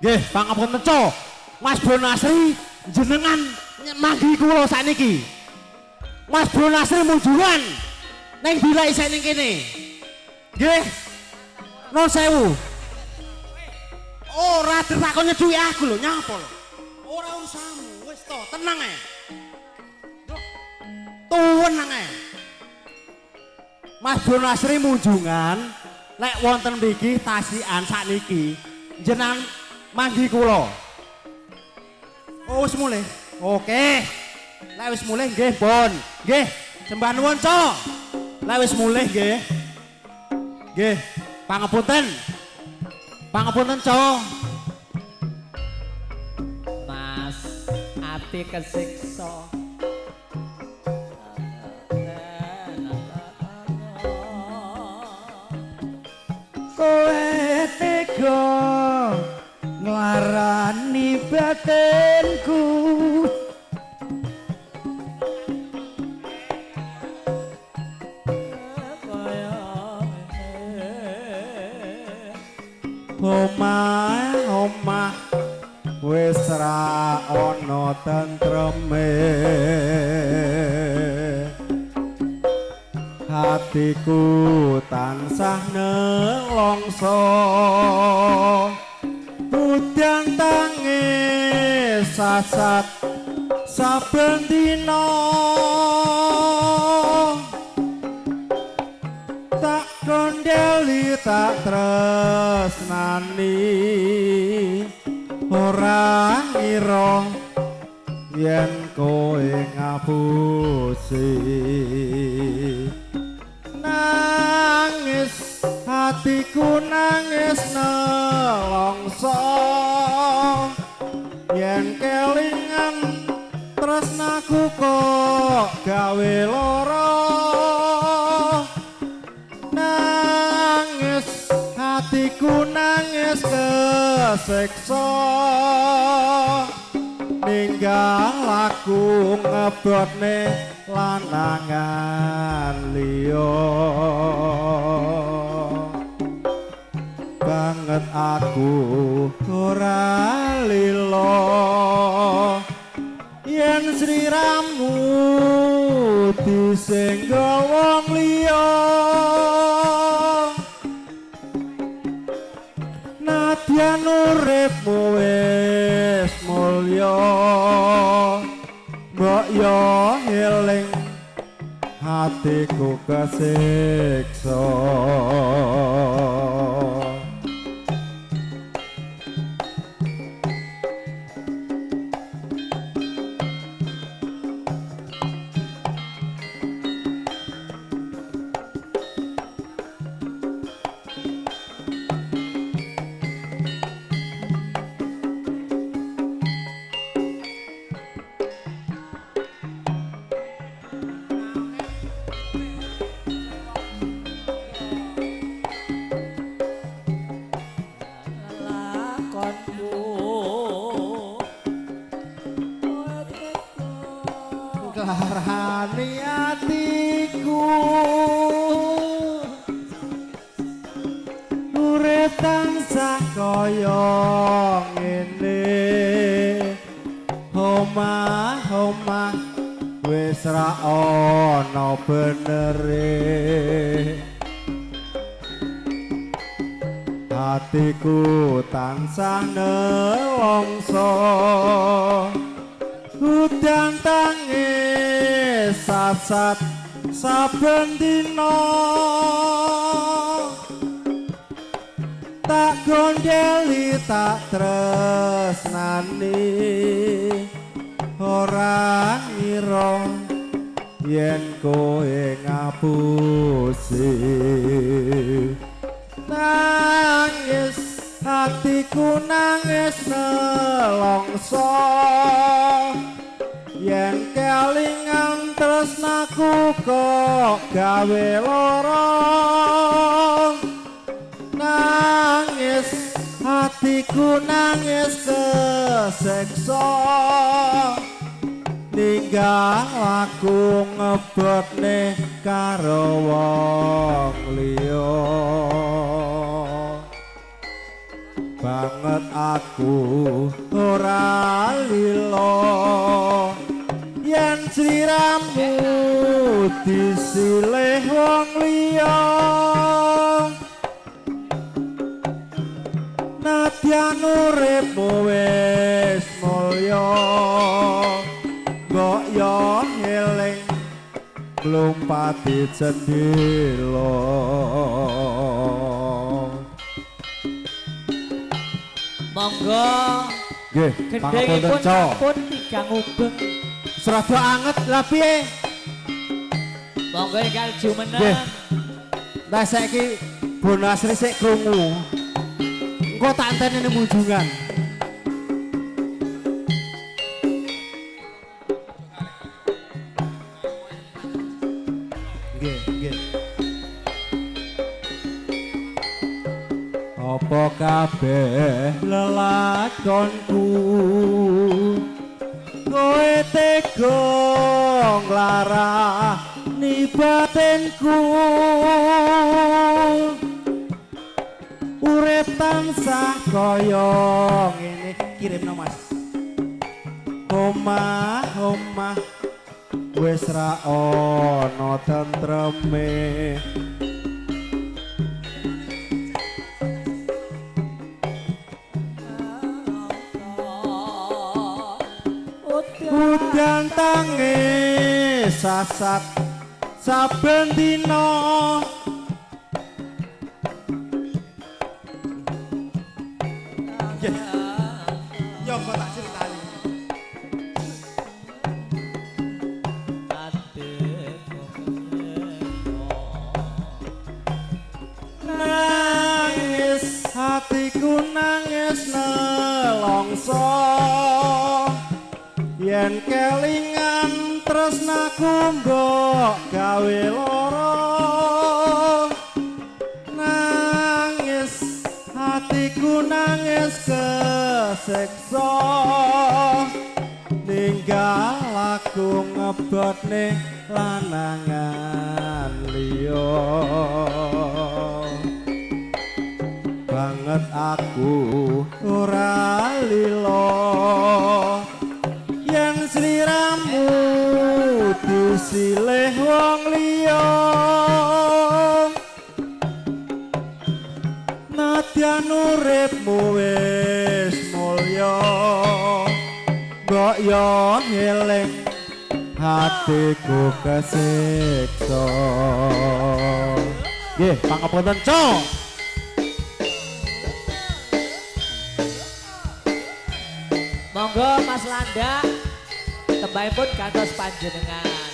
Nggih, pangapunten co. Mas Bro Nasri jenengan manggi kula sakniki. Mas Bro Nasri munjungan ning bila isih ning kene. Nggih. Nuwun sewu. Ora ditakon nyedhuki aku lho, nyapa lho. Ora urusanmu, wis to, tenang ae. Tuwun ae. Mas Bro Nasri munjungan lek wonten mriki tasikan sakniki jenengan manggi kula. Oh wis mulih. Oke. Lek wis mulih nggih, Bon. Nggih, sembah nuwun, Cok. Lek wis mulih nggih. Nggih, pangapunten. Pangapunten, Cok. Mas, ati kesiksa. Kowe tega nglarani batinku omah wis ra ana tentreme hatiku tansah nelongso udan tangis sasat saben dina tak kondeli tak tresnani ora ngira yen kowe ngapusi nangis hatiku nangis nelongso yen kelingan tresnaku kok gawe lara nangis hatiku nangis kesiksa ninggal aku ngebotne lanangan liya banget aku ora lilo yen sliramu disenggol wong liya nadyan uripmu wis mulya mbok yo eling hatiku kesiksa larani atiku urip tansah kaya ngene omah wis ra ana benere hatiku tansah nelongso udan tangis sasat saben dina tak gondeli tak tresnani ora ngira yen kowe ngapusi nangis hatiku nangis nelongso yen kelingan tresnaku kok gawe lara nangis hatiku nangis kesiksa ninggal aku ngebotne karo wong liya banget aku ora lilo yen sliramu disilih wong liya nadyan uripmu wis mulya mbok yo eling nglumpati jendela monggo nggih gendhengipun pangapunten pun tigang ubeng serada anget lah piye monggo enggal nggih jumeneng nah saiki bonas resik krungu engko tak enteni munjungan nggih nggih apa kabeh lelakonku kowe tega nglarani batinku urip tansah kaya ngene kirimno Mas omah wis ra ana tentreme udan tangi sasat saben dina yo kok tak critani nangis hatiku nangis nelongso yen kelingan tresnaku mbok gawe lara nangis hatiku nangis keseksa ninggal aku ngebotne lanangan liya banget aku ora lilo yen sliramu disilih wong liya nadyan uripmu wis mulya mbok yo eling hatiku kesiksa nggih pangapunten Cok monggo Mas Landa tembahipun kantos panjenengan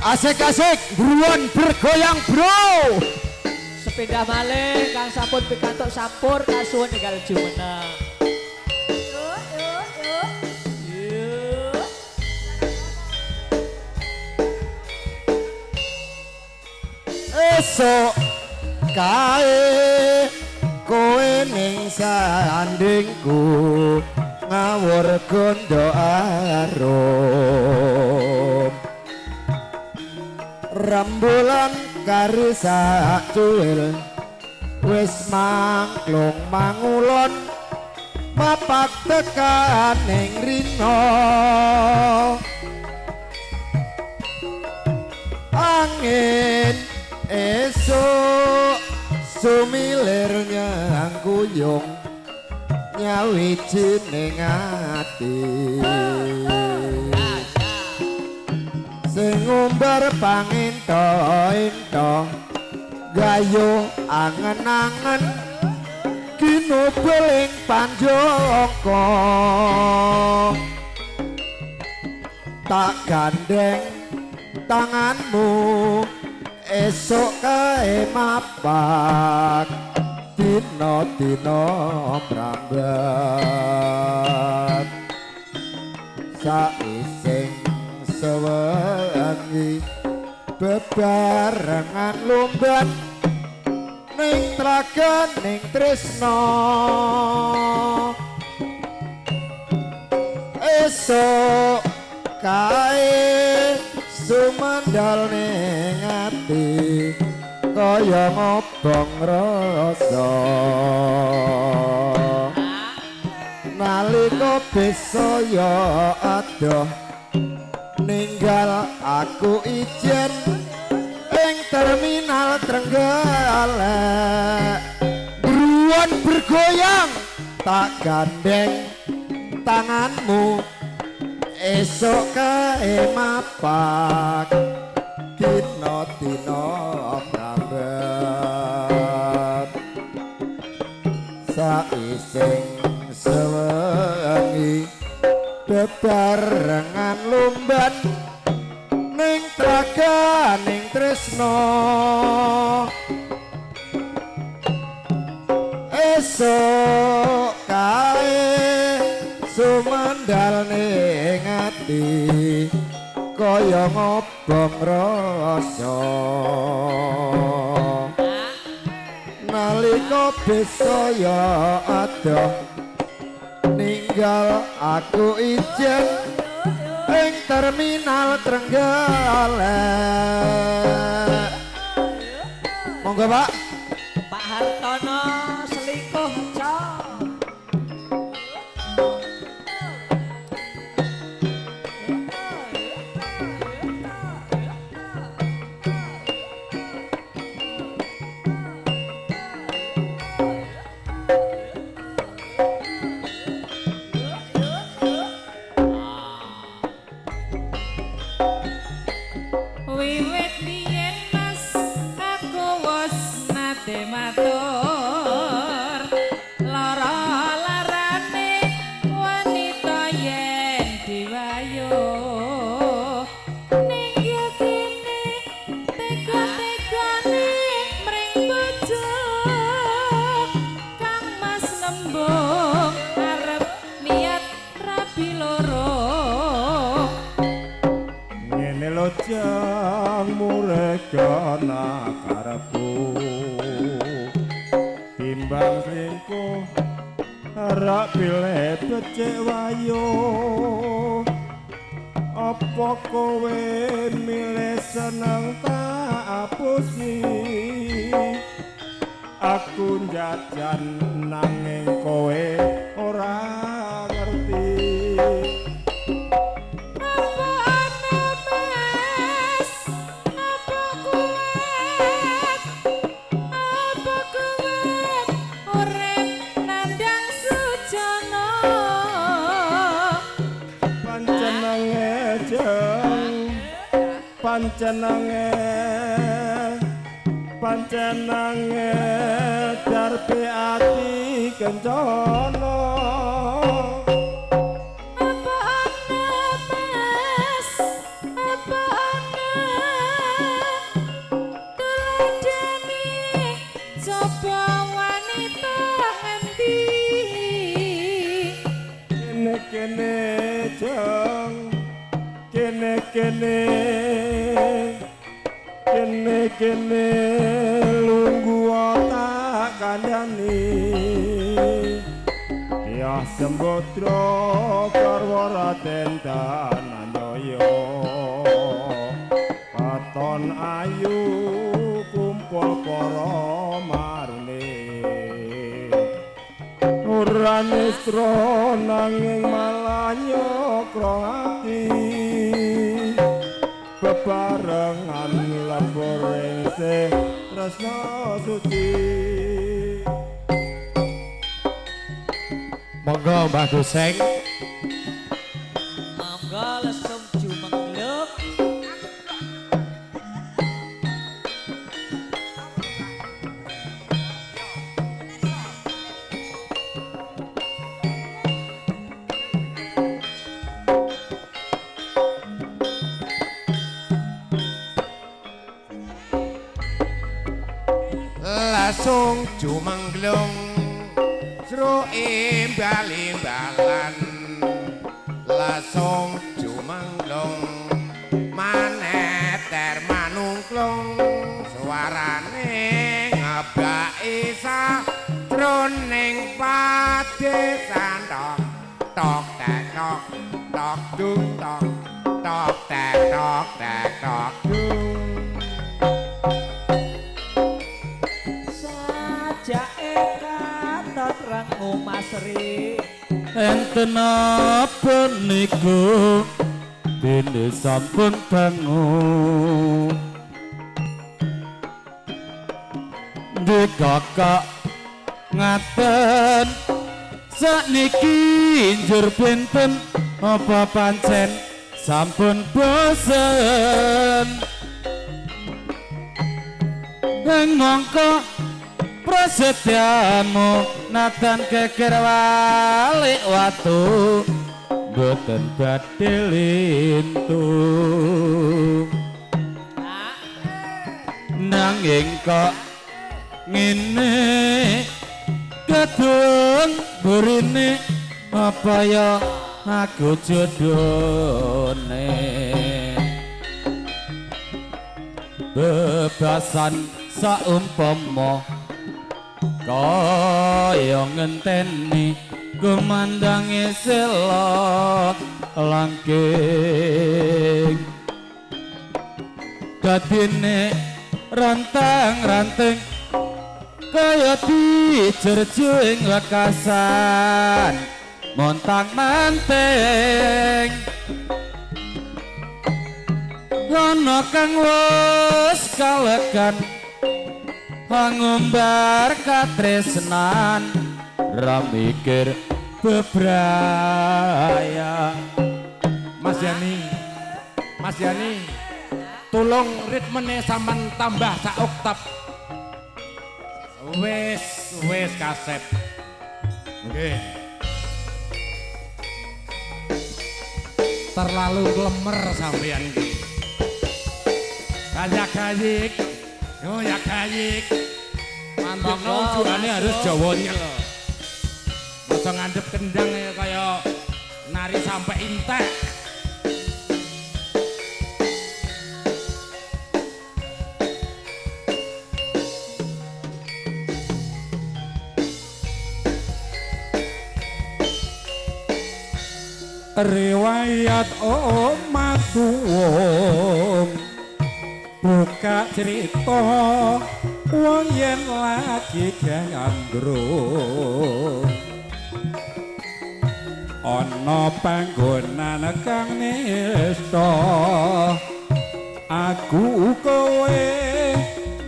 asik-asik buruan bergoyang bro sepindah malih kang sampun pikantuk sampur kasuwun enggal jumeneng esok kae kowe ning sandingku ngawur gondo arum rembulan kari sak cuwil wis mangklung mangulon mapak tekan ning rino angin esok sumilir nyangkuyung nyawiji ning ati sing ngumbar panginto-into gayo angen-angen kinubeling panjoko tak gandeng tanganmu esok kae mapak dino-dino mrambat saising sewengi bebarengan lumban ning tlaga ning tresna esok kae sumandal ning ati kaya ngobong rasa nalika besaya adoh ninggal aku ijen ing terminal Trenggalek bruwon bergoyang tak gandeng tanganmu esok kae mapak dina-dina prambet saising sewengi bebarengan lumban ning traganing tresno esok kae sumandal ning ati kaya ngobong rasa nalika besaya adoh ninggal aku ijen ing terminal Trenggalek monggo Pak Pak Hartono selingkuh cok. Wiwit biyen Mas aku wis nate matur lara-larane wanita yen diwayu ning yo kene tega-tegane mring bojo Kang Mas nembung arep niat rabi loro ngene lho jang muregana karepku timbang selingkuh rak pilih becik wayu apa kowe milih seneng tak apusi aku jajan nanging kowe ora ngerti pancenenge darbe ati kencana apa ana Mas apa ana tuladeni coba wanita ngendi kene jeng kene lunggu tak kandhani ya sembodra garwa Raden Dananjaya katon ayu kumpul para marune ora nestra nanging malah nyokro ati bebarengan labor ing tresna suci monggo Mbah Guseng Monggo lesung jumengluk. lasung jumengglung sro imbal-imbalan lasung jumengglung maneter manungklung suarane ngebaki sajroning padesan tok tok tek tok tok dung tok tok tek tok dung Sajake katot Kang Umasri. enten apa niku dene sampun dangu di kakak ngaten sakniki njur pinten apa pancen sampun bosen ngongko prasetyamu natan keker walik watu boten badhe lintu nanging kok ngene kadung burine apa ya aku jodone bebasan saumpama kaya ngenteni kumandange selot langking dadine rantang-ranting kaya dijerjing wekasan montang manting ana kang wis kalekan ngumbar katresnan ra mikir bebraya. Mas Yani tolong ritmene sampean tambah sak oktav. Wes kasep. Nggih. Terlalu glemer sampean iki. Kayak-kayik. Oh ya kayik. Mantap ujungane harus Jawa nyel. Aja ngandep kendang kaya nari sampai intek. riwayat omah suwung buka cerita wong yen lagi gandrung ana panggonan kang nista aku kowe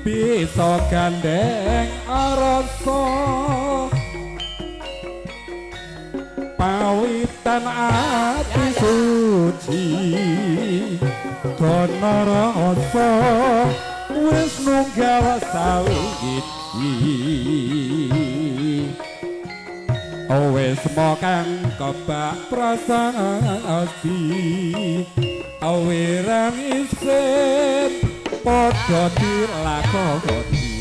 bisa gandeng rasa pawitan ati suci kono rasa wis nunggal sawiji wis mokang kebak prasasti awirang isin padha dilakoni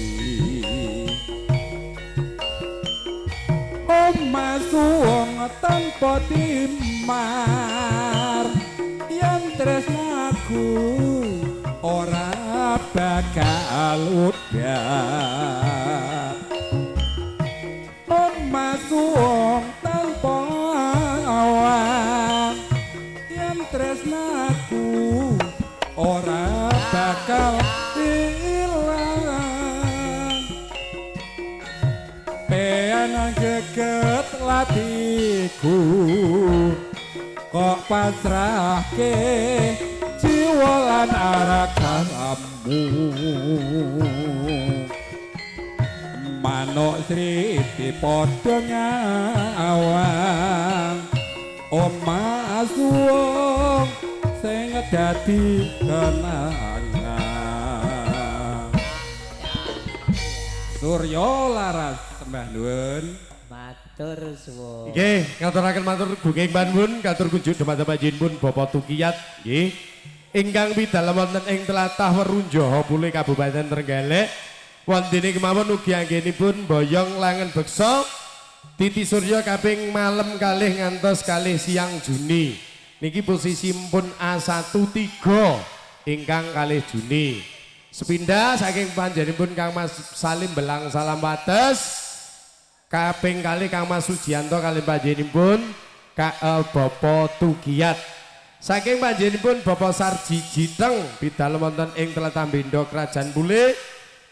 omah suwung tanpa timar yen tresnaku ora bakal udah omah suwung tanpa awan yen tresnaku ora bakal ilang pean geget latiku kok pasrahke jiwa lan aragamu manuk sriti padha ngawang omah suwung sing dadi kenangan Surya laras sembah nuwun Matur suwun. Nggih, ngaturaken matur gunging panjenengan katur kunjuk dhumateng panjenengan Bapak Tukiyat nggih. Ingkang pidalem wonten ing tlatah Werunjaha Pule Kabupaten Trenggalek. Wondene kemawon ugi anggenipun boyong langen beksa Titi Surya kaping malam kalih ngantos kalih siang Juni. Niki posisi pun A13 ingkang kalih Juni. Sepindah saking panjenenganipun Kang Mas Salim Belang salam wates. Kaping kali Kang Mas Sujianto kali panjenenganipun Bapak Tukiyat. Saking panjenenganipun Bapak Sarji Jiteng bidal wonten ing tlatah Bendo Krajan Pule.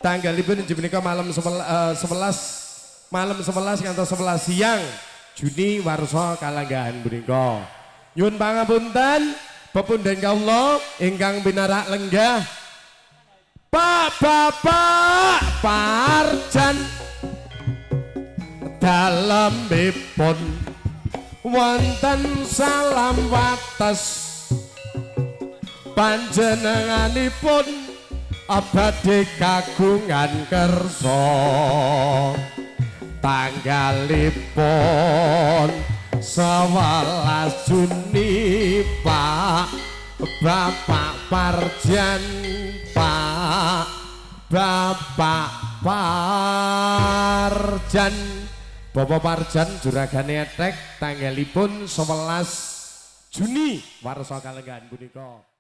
Tanggalipun inggih menika malam 11 malam 11 ngantos 11 siang Juni warsa kalanggahan punika. Nyuwun pangapunten pepundhen kawula ingkang pinarak lenggah Pak Bapak Parjan dalembipun wonten salam wates panjenenganipun abadi kagungan kersa tanggalipun 11 Juni Pak Bapak Parjan Pak Bapak Parjan Bapak Parjan juragane etek tanggalipun 11 Juni warsa kalenggahan punika.